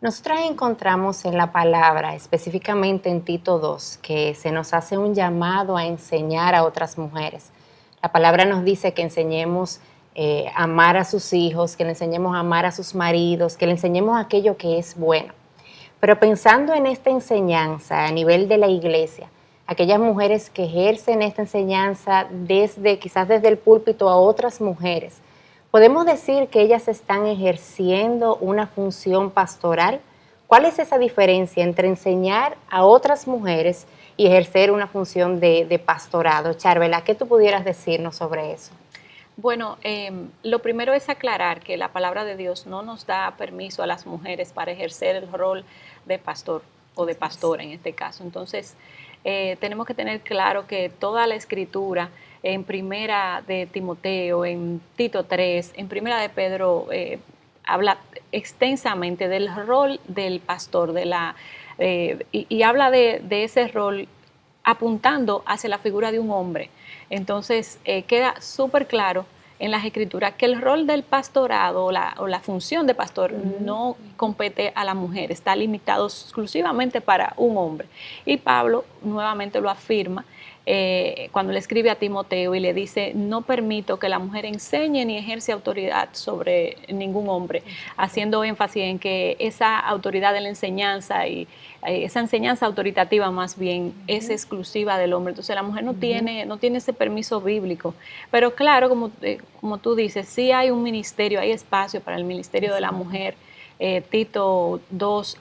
Nosotras encontramos en la palabra, específicamente en Tito 2, que se nos hace un llamado a enseñar a otras mujeres. La palabra nos dice que enseñemos a amar a sus hijos, que le enseñemos a amar a sus maridos, que le enseñemos aquello que es bueno. Pero pensando en esta enseñanza a nivel de la iglesia, aquellas mujeres que ejercen esta enseñanza quizás desde el púlpito a otras mujeres, ¿podemos decir que ellas están ejerciendo una función pastoral? ¿Cuál es esa diferencia entre enseñar a otras mujeres y ejercer una función de pastorado? Charvela, ¿qué tú pudieras decirnos sobre eso? Bueno, lo primero es aclarar que la palabra de Dios no nos da permiso a las mujeres para ejercer el rol de pastor o de pastora en este caso. Entonces, tenemos que tener claro que toda la escritura en primera de Timoteo, en Tito 3, en primera de Pedro, habla extensamente del rol del pastor, y habla de ese rol apuntando hacia la figura de un hombre. Entonces, queda súper claro en las escrituras que el rol del pastorado o la función de pastor no compete a la mujer, está limitado exclusivamente para un hombre. Y Pablo nuevamente lo afirma cuando le escribe a Timoteo y le dice: no permito que la mujer enseñe ni ejerce autoridad sobre ningún hombre, haciendo énfasis en que esa autoridad de la enseñanza y esa enseñanza autoritativa más bien es exclusiva del hombre. Entonces la mujer no tiene ese permiso bíblico. Pero claro, como tú dices, sí hay un ministerio, hay espacio para el ministerio de la mujer. Tito 2,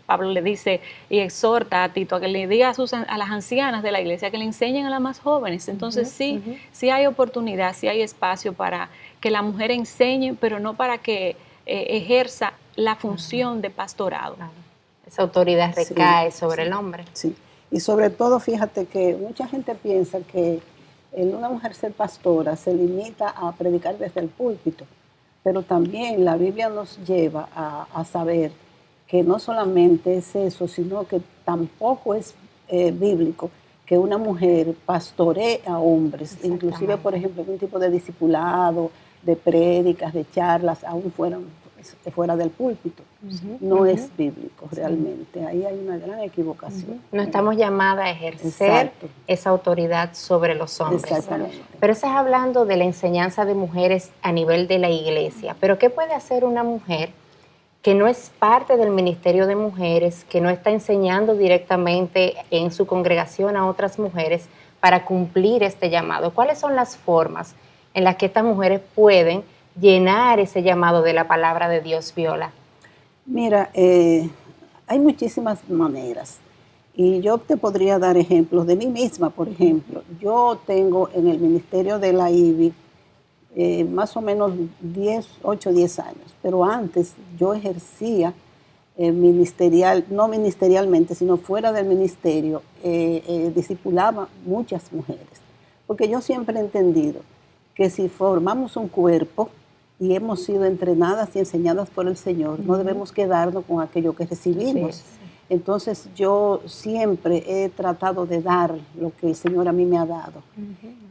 Pablo le dice y exhorta a Tito a que le diga a las ancianas de la iglesia que le enseñen a las más jóvenes. Entonces sí hay oportunidad, sí hay espacio para que la mujer enseñe, pero no para que ejerza la función de pastorado. Claro. Esa autoridad recae sobre el hombre. Sí, y sobre todo fíjate que mucha gente piensa que en una mujer ser pastora se limita a predicar desde el púlpito, pero también la Biblia nos lleva a saber que no solamente es eso, sino que tampoco es bíblico que una mujer pastoree a hombres, inclusive, por ejemplo, un tipo de discipulado, de prédicas, de charlas, aún fuera del púlpito. No es bíblico realmente. Ahí hay una gran equivocación. No estamos llamadas a ejercer esa autoridad sobre los hombres. Exactamente. Pero eso es hablando de la enseñanza de mujeres a nivel de la iglesia. Pero ¿qué puede hacer una mujer que no es parte del ministerio de mujeres, que no está enseñando directamente en su congregación a otras mujeres para cumplir este llamado? ¿Cuáles son las formas en las que estas mujeres pueden llenar ese llamado de la palabra de Dios, Viola? Mira, hay muchísimas maneras y yo te podría dar ejemplos de mí misma. Por ejemplo, yo tengo en el ministerio de la IBI más o menos 8 o 10 años, pero antes yo ejercía no ministerialmente, sino fuera del ministerio, discipulaba muchas mujeres, porque yo siempre he entendido que si formamos un cuerpo y hemos sido entrenadas y enseñadas por el Señor, no debemos quedarnos con aquello que recibimos. Sí. Entonces yo siempre he tratado de dar lo que el Señor a mí me ha dado.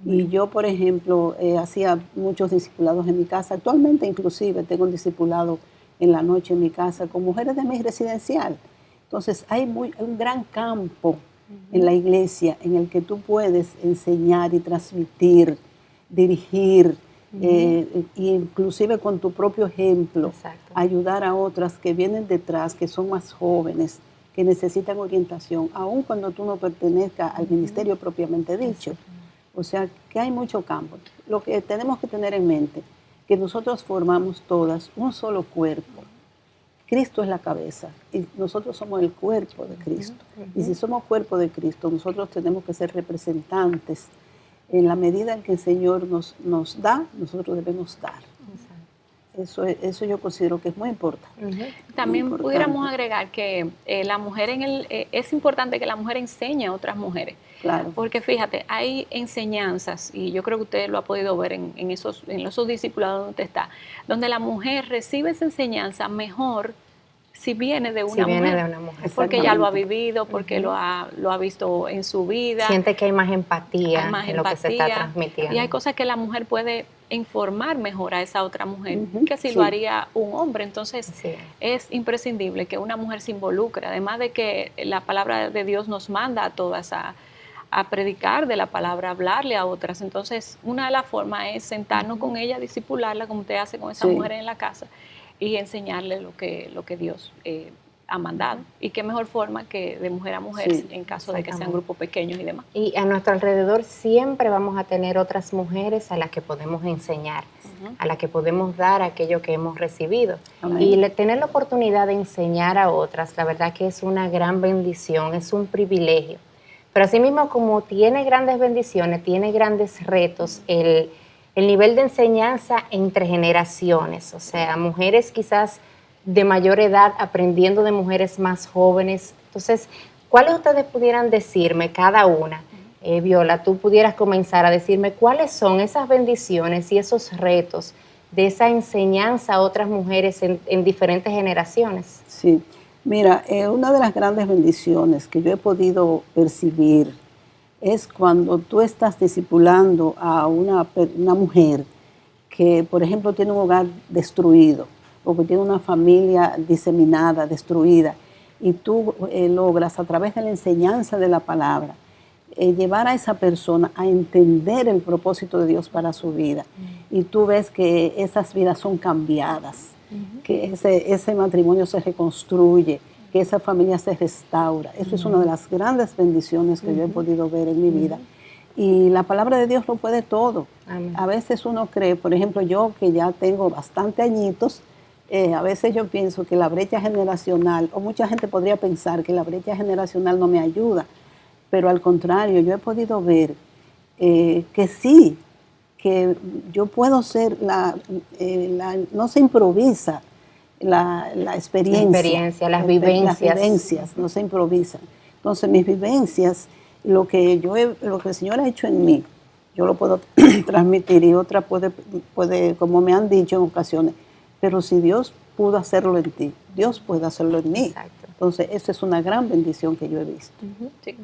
Y yo, por ejemplo, hacía muchos discipulados en mi casa. Actualmente inclusive tengo un discipulado en la noche en mi casa con mujeres de mi residencial. Entonces hay un gran campo en la iglesia en el que tú puedes enseñar y transmitir, dirigir, inclusive con tu propio ejemplo, ayudar a otras que vienen detrás, que son más jóvenes, que necesitan orientación, aun cuando tú no pertenezcas al ministerio propiamente dicho. O sea, que hay mucho campo. Lo que tenemos que tener en mente, que nosotros formamos todas un solo cuerpo. Cristo es la cabeza y nosotros somos el cuerpo de Cristo. Y si somos cuerpo de Cristo, nosotros tenemos que ser representantes. En la medida en que el Señor nos da, nosotros debemos dar. Eso yo considero que es muy importante. También muy importante. Pudiéramos agregar que la mujer es importante que la mujer enseñe a otras mujeres. Claro. Porque fíjate, hay enseñanzas, y yo creo que usted lo ha podido ver en esos discipulados donde usted está, donde la mujer recibe esa enseñanza mejor si viene de una mujer. Porque ella lo ha vivido, porque lo ha visto en su vida. Siente que hay más empatía en lo que se está transmitiendo. Y hay cosas que la mujer puede informar mejor a esa otra mujer que si sí. lo haría un hombre. Entonces, Sí. es imprescindible que una mujer se involucre, además de que la palabra de Dios nos manda a todas a predicar de la palabra, a hablarle a otras. Entonces, una de las formas es sentarnos con ella, discipularla, como usted hace con esa Sí. mujer en la casa, y enseñarle lo que Dios ha mandado. Y qué mejor forma que de mujer a mujer, Sí, en caso de que sean exactamente. grupos pequeños y demás. Y a nuestro alrededor siempre vamos a tener otras mujeres a las que podemos enseñar, a las que podemos dar aquello que hemos recibido. Amén. Y tener la oportunidad de enseñar a otras, la verdad que es una gran bendición, es un privilegio. Pero asimismo, como tiene grandes bendiciones, tiene grandes retos, el nivel de enseñanza entre generaciones, o sea, mujeres quizás de mayor edad aprendiendo de mujeres más jóvenes. Entonces, ¿cuáles ustedes pudieran decirme cada una? Viola, tú pudieras comenzar a decirme cuáles son esas bendiciones y esos retos de esa enseñanza a otras mujeres en diferentes generaciones. Sí, mira, una de las grandes bendiciones que yo he podido percibir es cuando tú estás discipulando a una mujer que, por ejemplo, tiene un hogar destruido o que tiene una familia diseminada, destruida, y tú logras a través de la enseñanza de la palabra llevar a esa persona a entender el propósito de Dios para su vida. Y tú ves que esas vidas son cambiadas, que ese matrimonio se reconstruye, que esa familia se restaura. Eso es una de las grandes bendiciones que yo he podido ver en mi vida. Y la palabra de Dios lo puede todo. Amén. A veces uno cree, por ejemplo, yo que ya tengo bastante añitos, a veces yo pienso que la brecha generacional, o mucha gente podría pensar que la brecha generacional no me ayuda, pero al contrario, yo he podido ver que sí, que yo puedo ser no se improvisa la experiencia, las vivencias. Las vivencias no se improvisan. Entonces mis vivencias, lo que el Señor ha hecho en mí, yo lo puedo transmitir y otra puede, como me han dicho en ocasiones, pero si Dios pudo hacerlo en ti, Dios puede hacerlo en mí. Exacto. Entonces, esa es una gran bendición que yo he visto. Sí.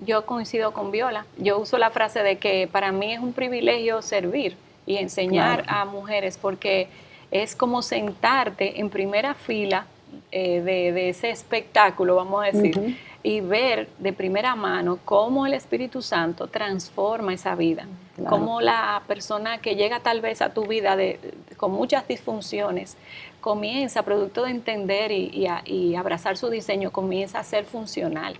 Yo coincido con Viola. Yo uso la frase de que para mí es un privilegio servir y enseñar Claro. a mujeres, porque es como sentarte en primera fila de ese espectáculo, vamos a decir, y ver de primera mano cómo el Espíritu Santo transforma esa vida, Claro. cómo la persona que llega tal vez a tu vida con muchas disfunciones, comienza, producto de entender y abrazar su diseño, comienza a ser funcional.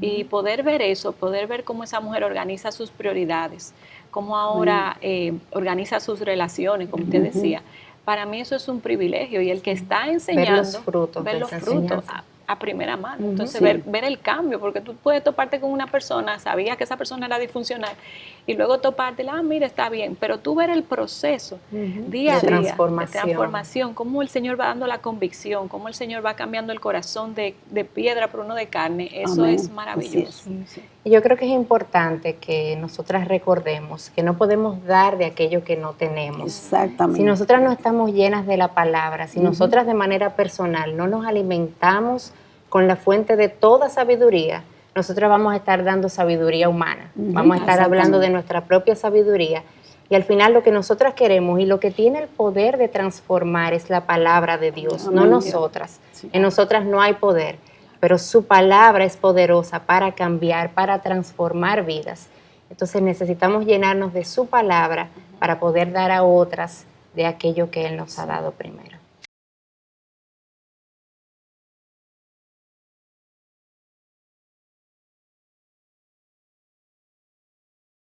Y poder ver eso, poder ver cómo esa mujer organiza sus prioridades, cómo ahora organiza sus relaciones, como usted decía, para mí eso es un privilegio. Y el que está enseñando, ver los frutos a primera mano. Entonces, Sí. ver el cambio, porque tú puedes toparte con una persona, sabías que esa persona era disfuncional, y luego toparte, mira, está bien, pero tú ver el proceso día a de día, transformación. de transformación, cómo el Señor va dando la convicción, cómo el Señor va cambiando el corazón de piedra por uno de carne, eso Amén. es maravilloso. Así es. Sí. Y yo creo que es importante que nosotras recordemos que no podemos dar de aquello que no tenemos. Exactamente. Si nosotras no estamos llenas de la palabra, si nosotras de manera personal no nos alimentamos con la fuente de toda sabiduría, nosotras vamos a estar dando sabiduría humana, vamos a estar hablando de nuestra propia sabiduría, y al final lo que nosotras queremos y lo que tiene el poder de transformar es la palabra de Dios, no nosotras. Sí. En nosotras no hay poder, pero su palabra es poderosa para cambiar, para transformar vidas. Entonces necesitamos llenarnos de su palabra para poder dar a otras de aquello que Él nos ha dado primero.